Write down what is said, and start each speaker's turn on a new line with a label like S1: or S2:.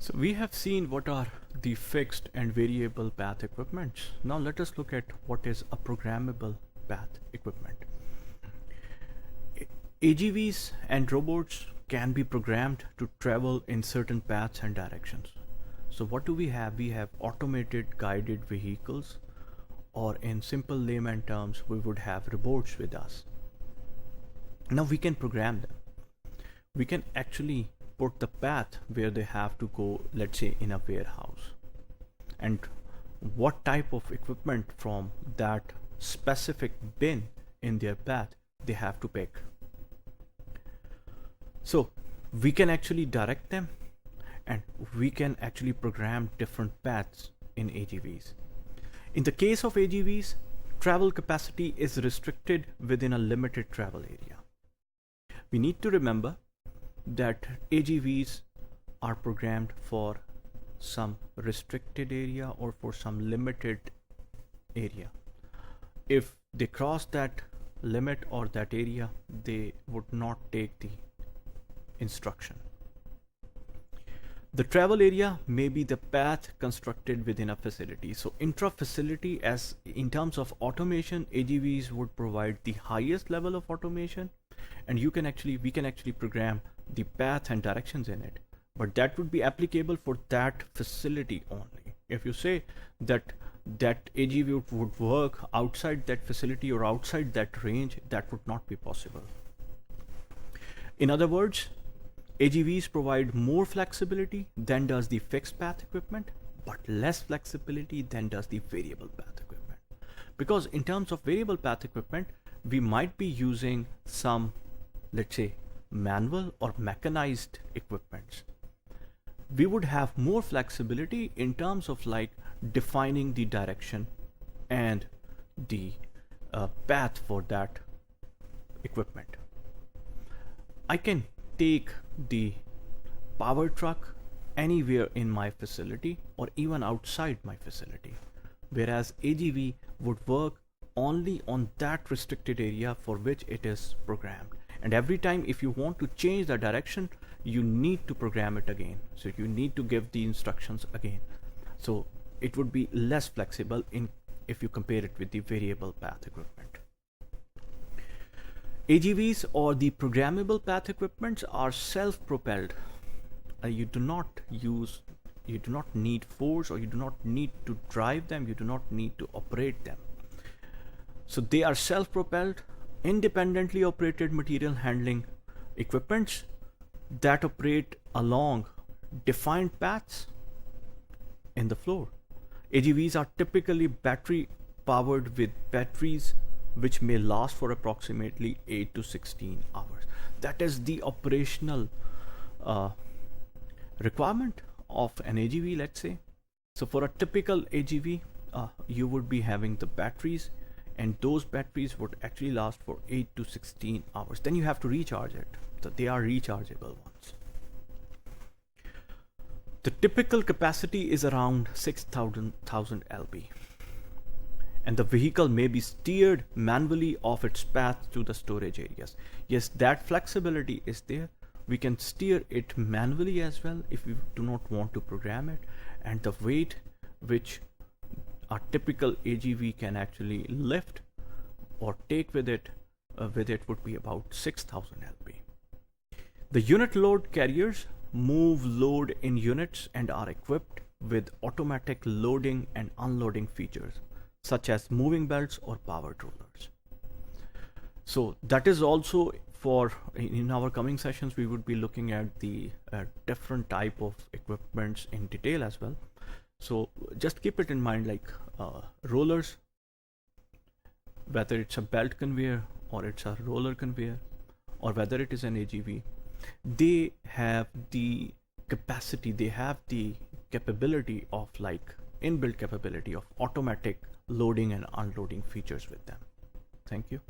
S1: So we have seen what are the fixed and variable path equipments. Now let us look at what is a programmable path equipment. AGVs and robots can be programmed to travel in certain paths and directions. So what do we have? We have automated guided vehicles, or in simple layman terms, we would have robots with us. Now we can program them. We can actually put the path where they have to go, let's say in a warehouse, and what type of equipment from that specific bin in their path they have to pick. So we can actually direct them, and we can actually program different paths in AGVs. In the case of AGVs, travel capacity is restricted within a limited travel area. We need to remember that AGVs are programmed for some restricted area or for some limited area. If they cross that limit or that area, they would not take the instruction. The travel area may be the path constructed within a facility. So intra-facility, as in terms of automation, AGVs would provide the highest level of automation, and we can actually program the path and directions in it, but that would be applicable for that facility only. If you say that AGV would work outside that facility or outside that range, that would not be possible. In other words, AGVs provide more flexibility than does the fixed path equipment, but less flexibility than does the variable path equipment. Because in terms of variable path equipment, we might be using some, let's say, manual or mechanized equipments. We would have more flexibility in terms of like defining the direction and the path for that equipment. I can take the power truck anywhere in my facility or even outside my facility, whereas AGV would work only on that restricted area for which it is programmed. And every time if you want to change the direction, you need to program it again. So you need to give the instructions again. So it would be less flexible if you compare it with the variable path equipment. AGVs or the programmable path equipments are self-propelled. You do not need force, or you do not need to drive them. You do not need to operate them. So they are self-propelled, independently operated material handling equipments that operate along defined paths in the floor. AGVs are typically battery powered with batteries which may last for approximately 8 to 16 hours. That is the operational requirement of an AGV, let's say. So for a typical AGV, you would be having the batteries, and those batteries would actually last for 8 to 16 hours. Then you have to recharge it. So they are rechargeable ones. The typical capacity is around 6,000 lb. And the vehicle may be steered manually off its path to the storage areas. Yes, that flexibility is there. We can steer it manually as well if we do not want to program it. And the weight which a typical AGV can actually lift or take with it would be about 6,000 lb. The unit load carriers move load in units and are equipped with automatic loading and unloading features, such as moving belts or powered rollers. So that is also in our coming sessions, we would be looking at the different type of equipments in detail as well. So just keep it in mind, like rollers, whether it's a belt conveyor or it's a roller conveyor, or whether it is an AGV, they have the capacity, they have the capability of like inbuilt capability of automatic loading and unloading features with them. Thank you.